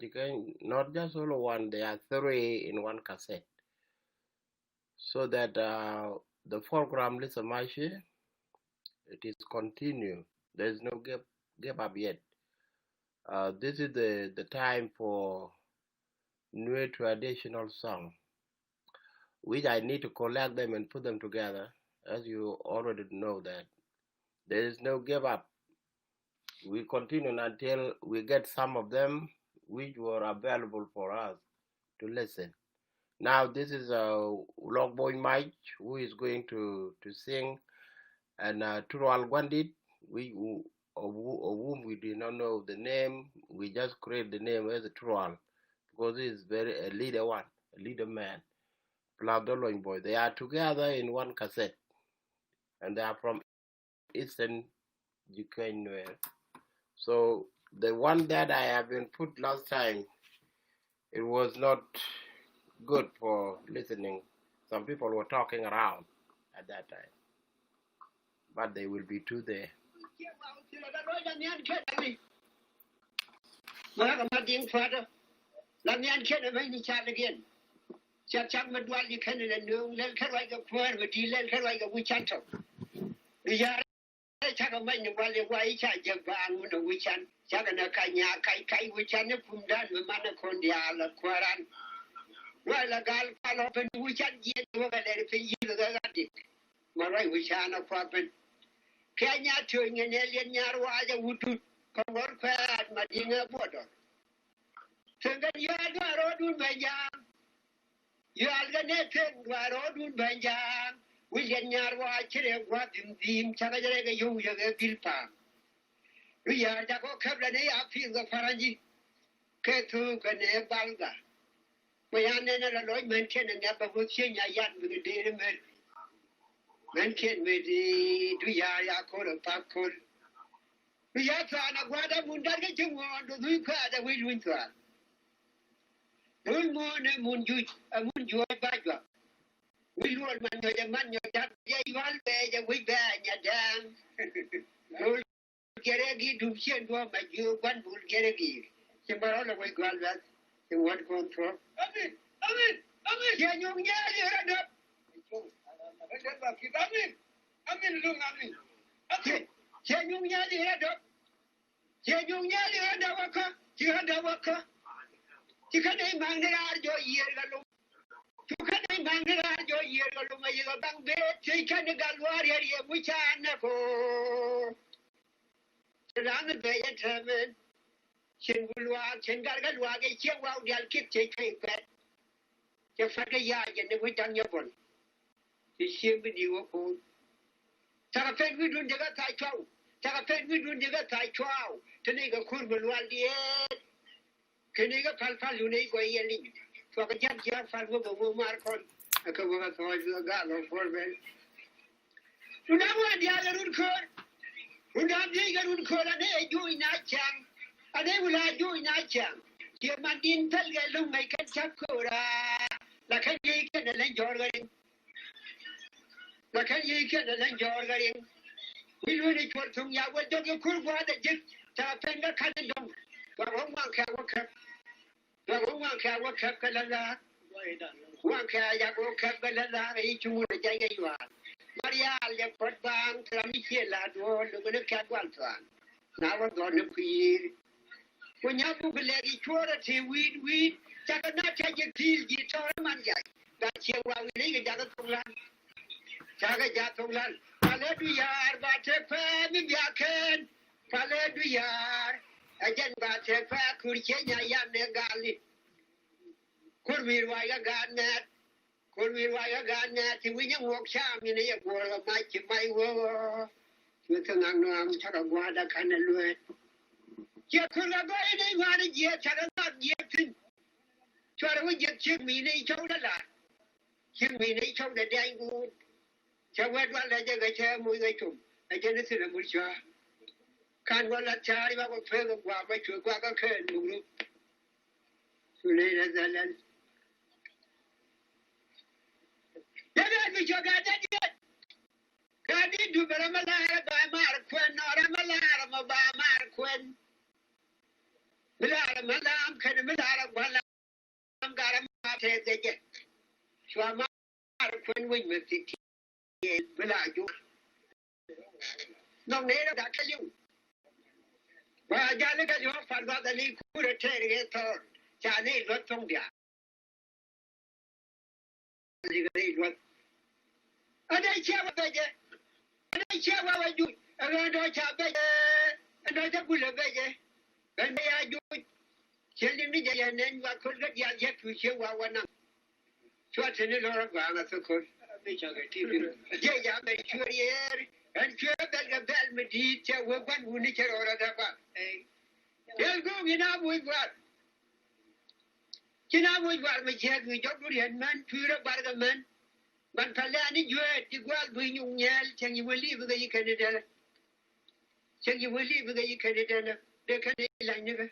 You can not just only one, there are three in one cassette. So that the program Lisa Mashi, it is continue. There's no give up yet. This is the time for new traditional song, which I need to collect them and put them together. As you already know that there is no give up. We continue until we get some of them which were available for us to listen. Now this is Logboy Mike who is going to sing, and Tural Gwandit, we of whom we did not know the name. We just create the name as a Tural because he is very a leader one, a leader man. Pladoloin boy. They are together in one cassette, and they are from Eastern Ukraine. So the one that I have been put last time, it was not good for listening. Some people were talking around at that time, but they will be two there. Chagana kanya kai wichan pundan mana kondia kwaran wala gal palopen wichan yen wala pe yilo gadi marai wichana kwapen kanya to ngene nyar waja wutu kongor kwa madinga bodo tenga ya rodun banja ya algane ten rodun banja wichen nyar wa chire kwa bim chagajere ga yu ya bilpa ya da ko kabla ne ya fi ga faraji ke tu ga ne balga bayane na la loy mention ne ba ko chen ya yan bi de me mention me di du ya ko da pa ko ya ta na gwada mun da ga jin wo du ka da wi win to dun mo ne mun ju ba jwa wi lo man yo man yo da ya wal be ya wi ba nya dan Geregi dubshen do maju ban bul geregi. Simbaro la way galvat. The word control. Amin. Ya nyong ya rada. Amin lung amin. Ya nyong ya rada. Ya nyong ya rada waka. Rada waka. Tikane mangera jo yer galu. Tukane mangera jo yer galu mayiga bang be. Tikane galwar yer muchana ko. Rang be ya tamen chen gulwa chen galwa ge che wa dial kit che kai pet che fa ge ya ye ne wi dang ye bon ti chen bi di wo ko ta pen wi dun de ga tai chau ta pen wi dun de ga tai chau te ne ga kur bulwa di ke ne ga fal fal lu ne ko ye li to ga jam ja fal wo mar kon ka wo ga to ga lo for ben tu na wa dia ga run ko Undang dia garun kola ne jui na chang, ade wala jui na chang. Dia mandin tel galung mai kan sakura. La kan ye kan len jor garing. La kan ye kan len jor garing. Wilu ni chor tung ya wa dog kur gwa da jik ta pen ga kan dong. Wa hong wang kha wa khap. Wa hong wang kha wa khap kala la. Wang kha ya wa khap kala la ai chu da jai ga yuwa. Maria le potbang tramiche la do lu ka kwaltan na wa do ne kuir ko nya bu le gi chora te wid ta na ta je til gi to man ya da che wa wi ne ga da tonglan ta ga ja tonglan ale du yar ba te pa mi ya ken ale du yar ajen ba te pa kur che nya ya ne gali kur mi wa ya ga netคนมีวายการเนี่ยที่วิญญาณวกช้างนี่เนี่ยกลัวไม่จิไม่วัวคือทั้งนั้นน้ำชาดกว่าดักขันเลยเจ้าคนละก็ไอ้ในมาในเจ้าชาดนัดเจ้าขึ้นชาดว่าเจ้าเชื่อมีในช่องนั่นแหละเชื่อมีในช่องแต่แดงกูชาวบ้านว่าอะไรจะกระเช้ามวยกระชุ่มไอ้เจ้านี่สิละมุชาการว่าลัทธิว่าก็เพื่อกว่าไม่ช่วยกว่าก็เขินมุกลุกสุนัยนั่นแหละJadi tu juga jadi. Kadi tu beramalah ba mar kuen, orang malah ma ba mar kuen. Milara Madam can Milara Walam Garam Swama when we met it. Village. No native that tell you. Well, Jalika, your father, the league could have taken it or Chinese, what from the and I share what I get. And I share what I do. And I don't have it. And I don't will obey it. And they are doing. Killing me, and then what could get yet to show one. So it's in a lot of Ghana, so could. Yeah, make sure here. And sure that the bell me teacher will one who nature or other. They'll go in up with what? You know what we check with your man, pure bargain. But Palani, you had to go out when you yell, and you will leave the Canada. So you will leave the Canada, the Canadian.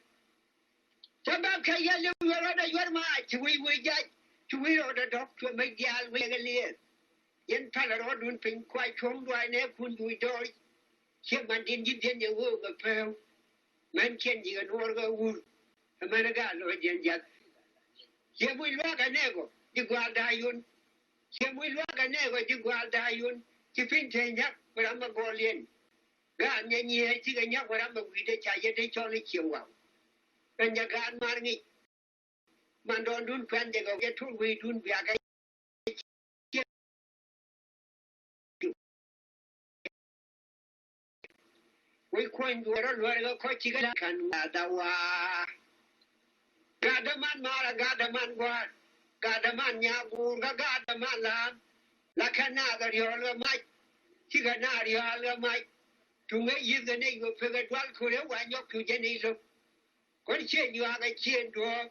Sabab Kayalo, you are on your march. We will get to we order doctor make the alway. Yen Palarod won't think quite home, do I never could do it all. Here, man, didn't you get your work of pearl? Man, can you an order wood? A man, a guy, or a jet. Here we look a nego, you go out dying. Here we look a nego, you go out dying. You think, but I'm a Golian. God, and ye had taken up what I'm a with the child, they only kill well. And you got money. Man, don't do when they go get to we don't be a guy. We coin do a coaching can Gadawa. Gadaman Mara, Gadaman Guard, Gadaman Yabu, Gadaman Lam, Lacanada, Yola Mike, Tiganari, Yola Mike, to make you the name of Pegatual Korea, when you're to Genizo. What chain you have a chain draw?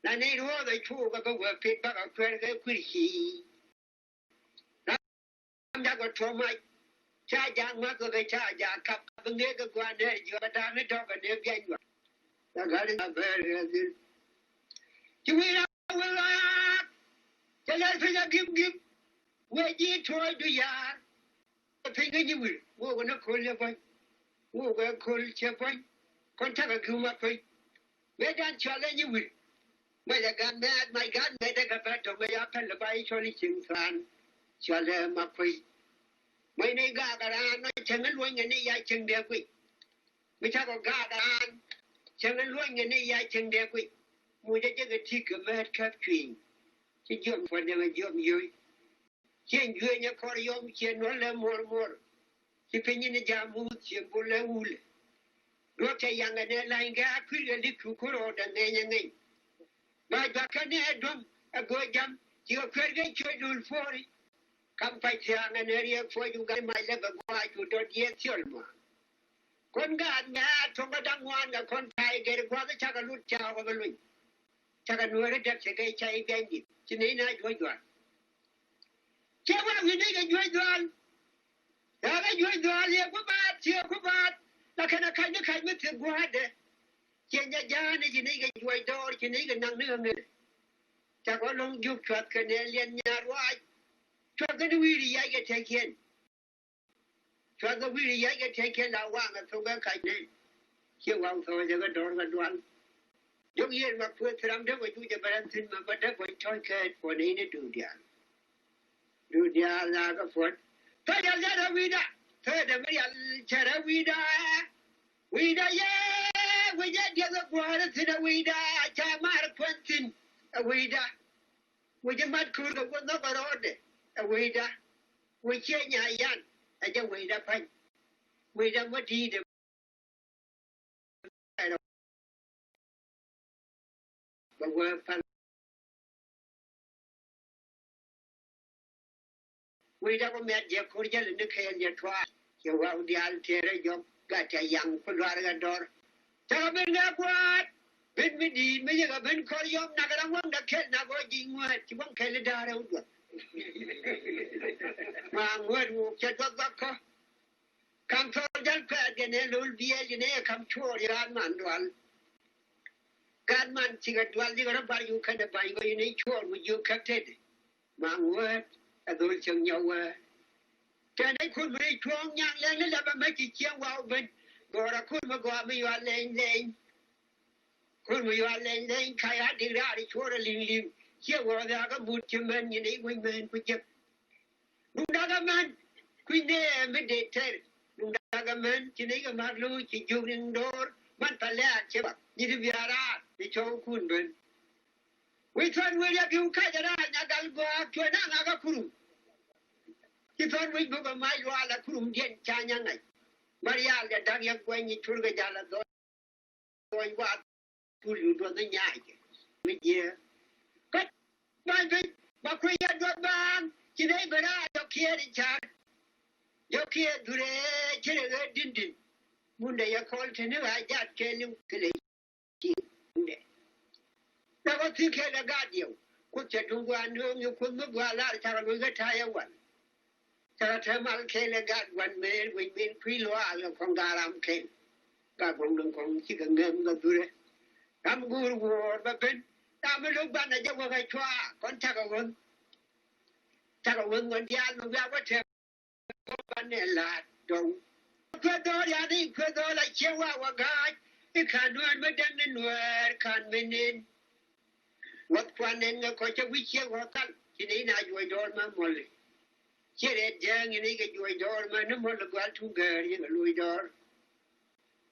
And they know the two of the work paper of credit equity. I'm not going to my charge young mother, the charge, I come and make a grand head, you are down the dog and they're getting you. The God is a very good. You will tell us give. Where you try to yard. I think you will. We're going to call your boy. We're going to call your boy. Contact a group of people. Where don't challenge you will. My God, my God, made a better way up and the by Charlie Chingfan. Challenge my free. My name got around, no channel wing and a yachting their quick. We have a guard around. Channel wing and a yachting their quick. We did a tick of bad capturing. She jumped for them a job you. She enjoyed your corium, she no more. She pinning a jam wood, she pull a wool. Wrote a young and airline guy, pretty little corroded and name. My bacanet drum, a good jump, you could get your dual for it. Come fight young and area for you got my level quite to don't yet your more. Congad, mad, Tomadam one, a contai, get a brother Chagalut chow of a ring. Chaganura, that's a gay chai bandit. Chinina, joy one. Chawa, we need a joy one. Never joy one, yeah, Kubat, like a kind of guard. Chenya Jan is in a joy door, Chinigan, Nang. Chagalong, you truck, Canadian, Yarwai. Truck the weedy, I get taken. Truck the weedy, I get taken. I want a sober kind of. Here, one for the door of one. You hear my poor Tramda, we do the balance in my butter for toy cat for the inner Dudia. Dudia, Laga Fort. Third, a vida. Third, a real Charavida. Vida, yeah, we get the other water to the vida. Chamar Quentin, a vida. With the mud cool, but not order. A vida. We change a yan. I don't wait up. We don't want to eat them. But we're fun. We don't met your cordial in the can you try. You will the altar, you got a young Pularador. Tell me that what? Bid me deed, me have been called young Nagaram, the cat never did what you won't kill it out. My word will check up the come for that pad and then will be a come to your man. God man, cigarette, while you're about you kind of buy you in each one with you cut it. My word, a good young your word. Can I could reach wrong young land, never make it young well, but go a could go me, you are laying. Kun we are laying Kaya Diradi Chora Ling, here were the other Butcherman in a women with you. Nunagaman, Queen Meditated, Nunagaman, Chinaga Maglu, Chijuning door, Mantala, Cheba, Nidiviara, the Chong Kunban. We thought we have you Kajara, Nagalgo, to another Kuru. He thought we book a mile while a Kurum get China. Maria, the Dagger, when you took a dollar going what you do the night. With you. But my big, Maquia got man, today, but I don't care in chat. You care to the didn't. Monday, you called to know I just tell you to the Never think I got you. Could you do one room you couldn't go a lot of time with a tire one? Taramal Kayla got one man with me pre-law from Garam came. Got one of them chicken them go to it. I'm good war, but then I'm a look back at you when I try. Contact a one. Take a one when the other whatever. Vanilla don't. Could all I think could all like Chihuahua guy. You can't do it, but then the word can't win in. What one in the coach of which you walk up? You need not your door, my molly. She read young and he get your door, man, no more to go to girl in the Louis door.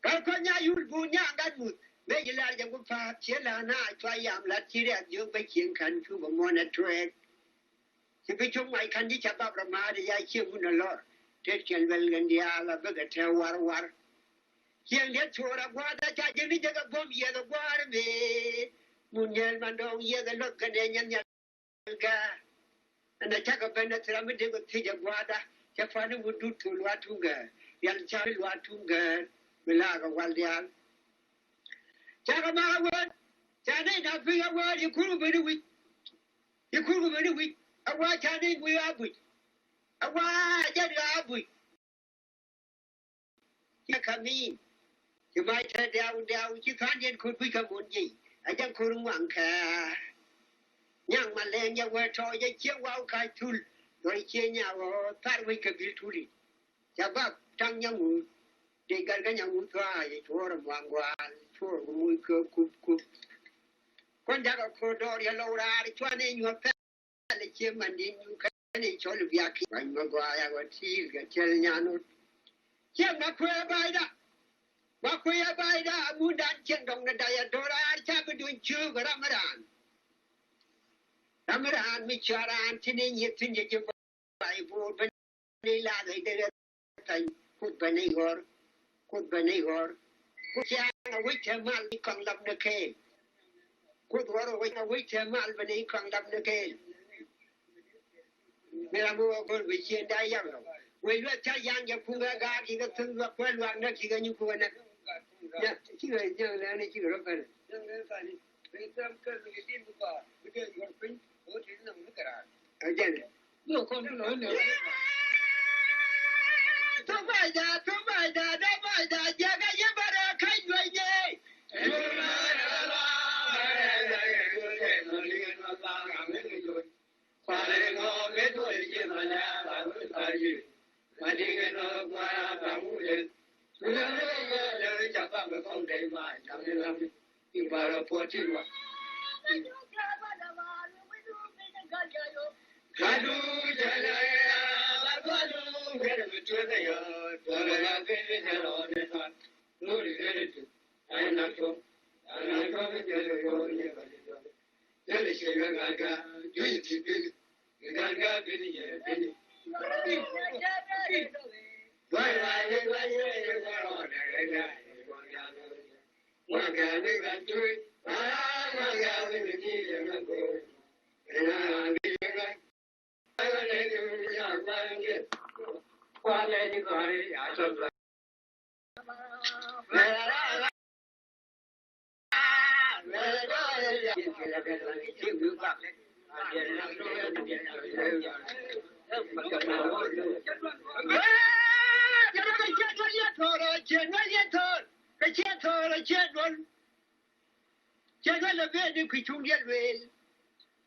Kalkonya, you'll go young that wood. Make a large of pop, Chilana, try yam, let you at your baking can to a money trade. If you took my candy chap up Ramadi, I hear a lot. Take your well and the other bugger tell war. Here gets what I want, I can't get a bomb, yeah, the water me. Munyan Mandong, yeah, the look and then and the Chaka Bennett Ramadi with Tijaguada, Jafani would do to Luatunga, Yan Charlie Luatunga, Milaga Waldian. Chagamara word, Chani, not be a word, you couldn't be weak. You couldn't be weak. A white Chani, we are weak. A white Chani, you come in. You might have down, you can't get could become one ye. I just couldn't want care. Young Malan, you were told you chill wow kai tool, or Kenya or Tarway could be truly. Jabab, Tang Yang, they got a young try, it wore a one while, we could cook. Conduct a corridor, yellow ride, 20 in your family, Jim, and then you can each all of Yaki. I'm Maguire, what he's got Cheliano. Jim, not queer by that. Maquia by that, Mudan Chendong, the Diadora, Chapel doing chew, but Ramadan, Michara, Tinin, you think you buy for Vanilla, they did it. Put Benigor, put Benigor. Put Yana, which a man become up the cave. Put water with a which a man when he come up the cave. Miramu will be seen Diana. Will you tell young Yapuga God, he got things up well, I'm not going to go in. Yeah, she was young and she was open. Again, no, come to know. Don't buy that, Yaga Yabara, kind of ye.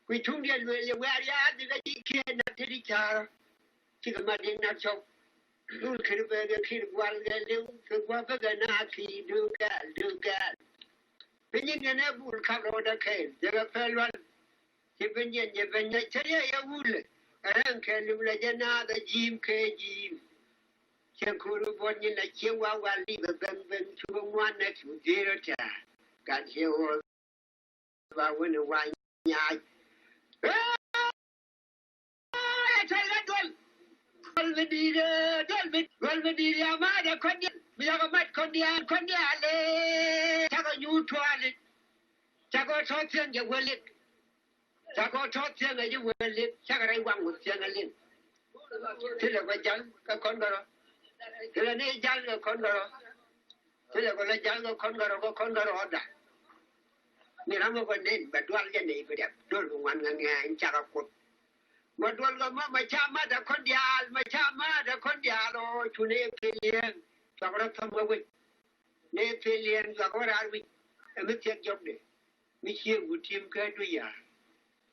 We tuned in where you had the kid not did each other. She could not so. You could have been a kid while they do to work a naki, do that. bây giờ này buồn khắp rồi đã khen giờ phải luôn chỉ bây giờ bây giờ chơi ya buồn anh khen lúc là giờ na đã gym khe gym chỉ kuru bọn như là chiêu qua qua đi bên bên chua ngoan này chua dễ rồi chả cả chiêu và quên được vài nhà chơi cái đuôi gol về đi ra mà để con đi bây giờ có mất con đi ale chắc có nhu thua ale chắc có thoát tiền cho quên liệt chắc có thoát tiền này cho quên liệt chắc cái quăng một tiền này liền thế là cái chân cái con đó thế là này chân cái con đó thế là cái chân cái con đó đã mình làm một vấn đề bắt đầu cái này phải đẹp đôi một ngàn ngàn chắc có cột mà đôi cái mà cha mà đã con đi rồi chú này phải liền cho nó thầm vào vậy này phải liền cho nó ra vậy em biết chuyện giống đấy mình chia một team cái đôi ya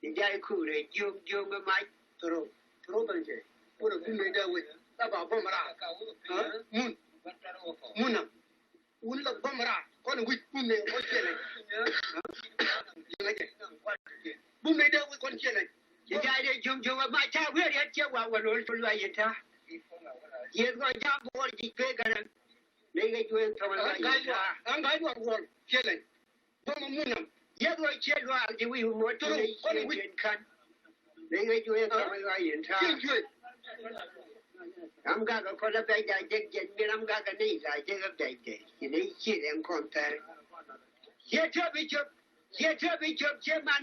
thì giải khu này dương cái máy rồi bằng gì bữa đó cũng mới đâu vậy ta bảo bom ra mun nào un là bom ra con quýt bún này con chuyện này bún này đâu con chuyện này chỉ giải để dùng mà cha biết hết chưa vào rồi loại gì ta giờ coi cha bố chỉ về cái này lấy cái chuyện thôi là anh gái buồn chuyện này bom mun nào giờ coi chuyện là chỉ vì một chỗ con quýt khăn lấy cái chuyện thôi là gì ta I'm going to call a bag. I didn't get me. I'm going to need. I did a bag. You need shit and contact. Yet, Chairman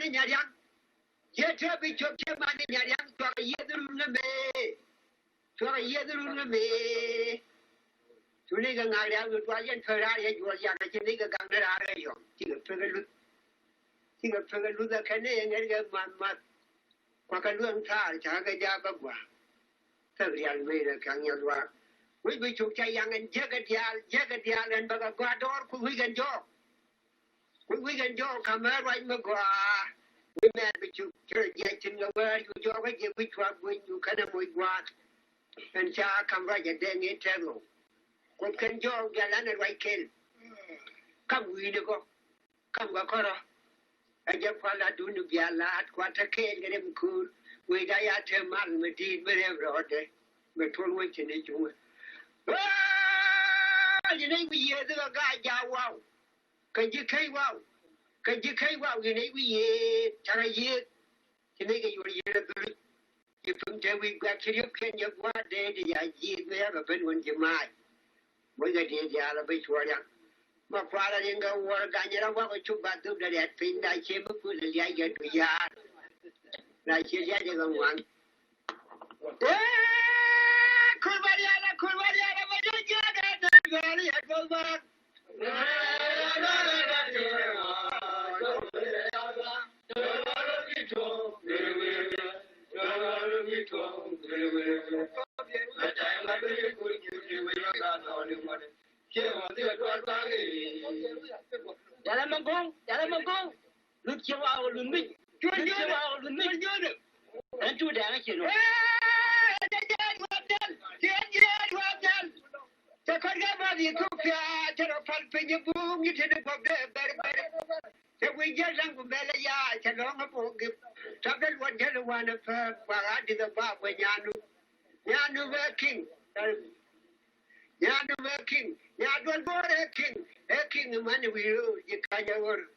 in Yadam. Yet, Chairman in Yadam. To a year the May. To a year the May. To nigga Nadia with Ryan Ferrari, you was young as a nigga Gandara. Think of Luther Canadian and get my mouth. Quackaloo Tar, Chagajabagua. Real Made Kang Yalwa. We took Chayang and Jagadial and Bagaguador, we can joke. We can joke, come right Magua. We met with you, Church in the world, you joke, which one when you can avoid what. And Cha come right at then in Telo. What can joke, Galana right kill? Come, we go. Come, Gakora. I just want to do the Gala at Quata K, get him cool. We die at a man, we did whatever day. We told which in each one. You know, we hear the guy, wow. Can you say wow? You know, we hear, tell a year. You make it your year. You from there, we got to you, can you one day, the idea we have a bit when you might. We got the Alabama warrior. My father didn't go work, and you know what we took back to that thing that came up with the idea to yard. Like you said, you're going one. Kurvariana, but don't get it. I go back. Yalamagong. Look you out, Lumik. And two damage, you know. The Kagama, cook, Penny boom, you did it for the we get Uncle Bella, it's a long ago. Trouble what yellow one of her, while I did the bar when Yanu were king. Yanu were king. Yadu were a king, the money we lose, you can't work.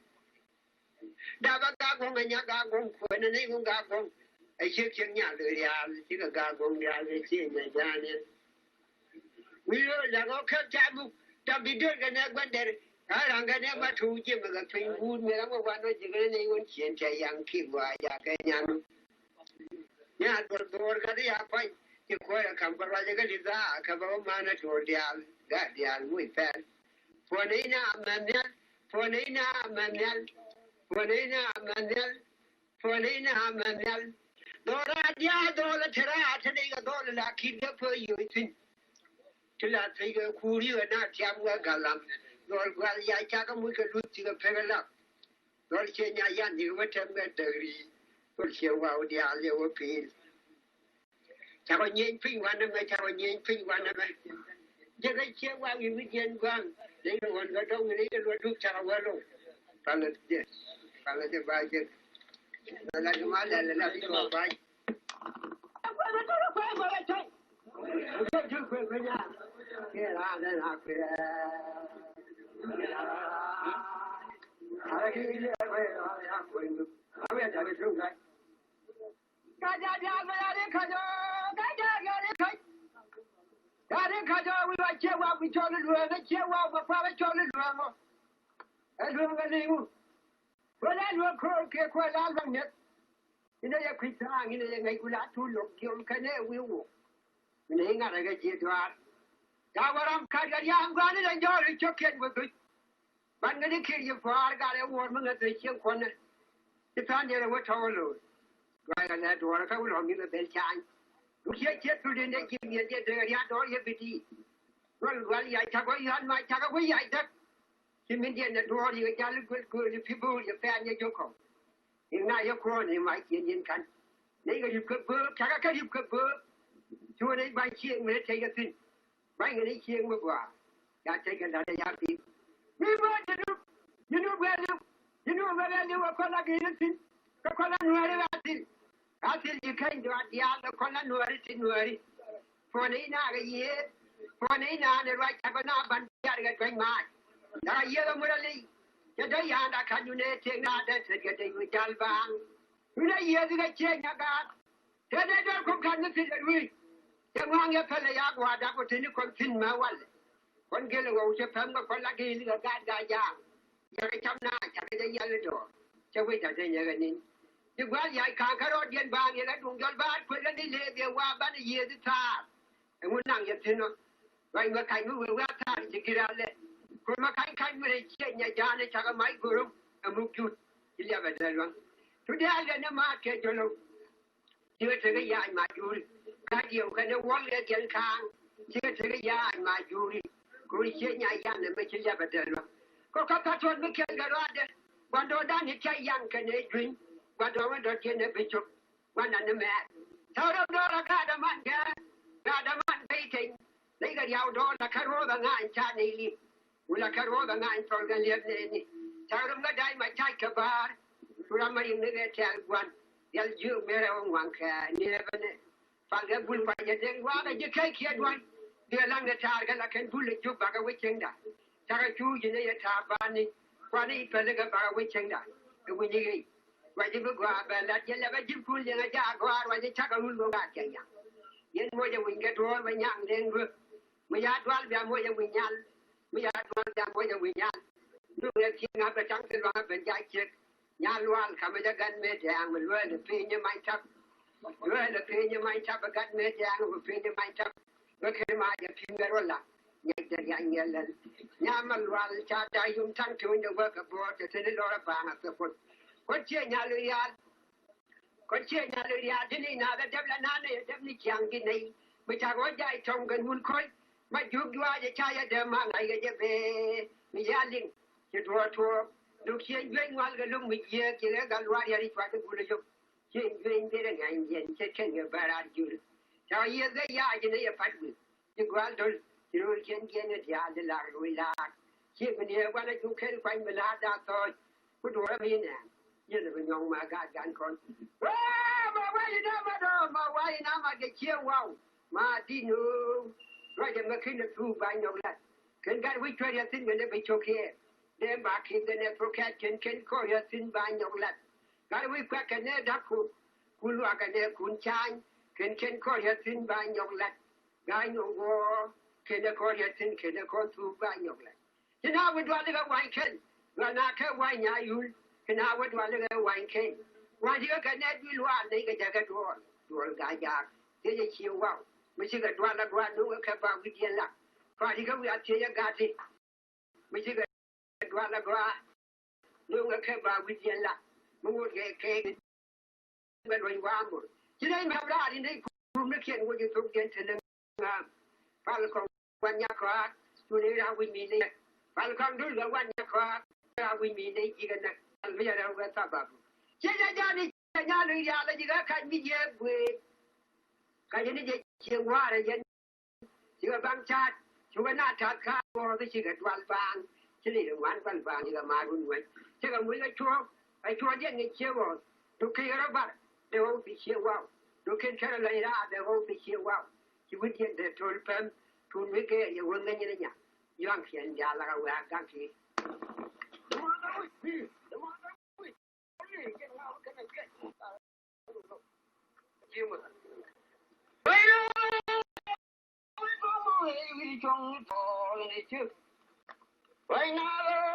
Dabagong and Yagagong, when the name of Gagong, a chicken yard, Gagong, the we learn like okay, Tabu, Tabi Dirk and Egwender. I don't get ever to Jim a train wood, never one of the very one change a young kid, Yakan. Yeah, but the Orgadia fight, you quite a company, a couple of minutes or the Guardian with that. Fonina Manel. Dora dia dola tera ataniga dola la kidga for you tin. Tila tiga kuri na tiamwa galam. Dol gwal ya chaka muka luti ga pegala. Dol chenya yandi wata metari. Dol chewa dia lewa pin. Chaka nyen pin wana me chaka nyen pin wana me. Jaga chewa wi jen gwang. They don't want to go to chaka walo. Palate baje la juma la ko baje ina ya kwita ina ya ngai kula tu lok kiom kane wiwo ina inga daga je twar ya waram kagar ya ngani da jori choken bu ban ngani kiri far ga le wor mun ga chen kon ti tan je wa tawlo ga ga na dor ka ulo mi be chan du che tu de ne ki mi je de ya do ye biti wal ya ta ko yan ma ta ko ya ta ki min je na do ye ja lu ku ni people ye fa ne joko ina ya ko ni mai kin yin kan nei ga yip ko ta ka yip ko chu nei bai chi me te ga tin bai ga ni chi mo kwa ya te ga da ya ti ni mo de you know where you wa ko la ga yin tin ko la no re ga tin a tin you kan do ya ko la no re tin no re for nei na ga ye for nei na ne ra ta ko na ban ya ga twen ma da ye ga mo le ya da ya da kan you ne te na da se ga te wi dal bang ina ye ga che na ga te de do ko kan ni tin wi ya ngang ya pele ya gwa da ko tin ko tin ma wal kon gele wo che pam ko la gi ga ga ya ya ga cham na ya ga ya le do che wi da de ya ga ni di gwa ya ka ka ro dien bang ya ga dung jol ba ko la ni le de wa ba ni ye di ta ngun nang ya tin no bai ma kai mu wa ta ji gira le ko ma kai mu re che nya ja ne cha ga mai guru amu kyu ya ba da lo tu da ga na ma ke jolo ti te ga ya ma ju ka dio ka ne wo le gen kang ti te ga ya ma ju ko ri che nya ya ne me che ya ba da lo ko ka ta ton me ke ga ro de quando da ni che yang ka ne ju quando ma do che ne be chu quando ne me ta ro do ra ka da man ga be te dai ga ya do la ka ro da nga cha ne li wala ka ro da nga to ga le ne ni ta ro ga dai ma cha ka bar tura ma yin ne ga ta gwan yal ju me ra wan ka ni ba ne fa ga bul pa ya den wa ga je kai ki adwan de lang ga ta ga la kan bul ju ba ga wi chen da ta ga ju ji ne ya ta ba ni kwa ni pa ga ba ga wi chen da ga wi ni gi wa ji bu gwa ba la je la ga ji kul je ga ja gwa wa ji cha ga lu lo ga chen ya yen mo je wi ga do wa nyang den ru mo ya dwal ba mo je wi nyal mo ya dwal ba mo je wi nyal du ga ki nga ba chang ke wa ba ja che nya lwal ka ma ja gan me te ang lo le pe ni mai tap lo le pe ni mai tap ga gan me te ang lo pe ni mai tap lo ke ma ja pin ga ro la nya ja ya nya le nya ma lwal cha da yum tang tu ni wa ka bo te te lo ra ba na se ko che nya lu ya ko che nya lu ya ti ni na ga dab la na ne dab ni chang ki nei ma cha go ja thong gan hun khoi ma ju gwa ja cha ya de ma ngai ga je be mi ya ling che to lúc hiện doanh ngoan cái lúc mình kia thì cái loa đi qua cái bùn chụp hiện doanh thế là ngày hiện chết cái người bà ra chịu cho yên cái ya thì nó phát bự thì quan thôi thì rồi hiện kia nó giá thì là rồi là khi mình đi qua nó chụp khen quanh mình là ra thôi cứ đùa là mình nè như là mình nhong mà gạt gan con mà quay nó mà cái chiêu wow mà đi nữa rồi thì mà khi nó thu bài nhong lại cái quý chơi thì xin mình bị chọc kia để mà khi cái này procat ken ko ya tin ba nhok lat cái quý qua cái này đã ku lu cái này kun chan ken ko ya tin ba nhok lat cái nhok wo ken ko ya tin ken ko tu ba nhok lat thế nào với đoan cái wine ken là na cái wine nhà yul thế nào với đoan cái wine ken wine thì cái này đi lu an đấy cái đồ cái ya thế thì chiều vào mới chỉ cái đoan đúng cái ba cái tiền là phải thì cái việc chơi cái gì mới chỉ đoan là đoan đúng cái ba cái tiền là muốn cái bên ngoài qua một chỉ đây mà ra đi đây cũng nó kiện của YouTube kiện thì nó phải là còn quan nhà khoa tôi đi ra với mình đây phải là còn đối là quan nhà khoa ra với mình đây chỉ cần là bây giờ đâu có sao cả chỉ ra đi nhà lười ra là chỉ có cái gì về cái gì vậy chiều qua là dân chỉ có băng chat chúng ta nát chat khác rồi thì chỉ có toàn vàng chỉ là quán vàng chỉ là mà luôn vậy 제가 물려 추억 ai chua dia ni che wo to ke ra ba de wo bi che wa to ke cha la ira de wo bi che wa ki wi dia de tol pam tu mi ke ye wo ngi ni nya yang xian ja la ga wa ga ki Right now,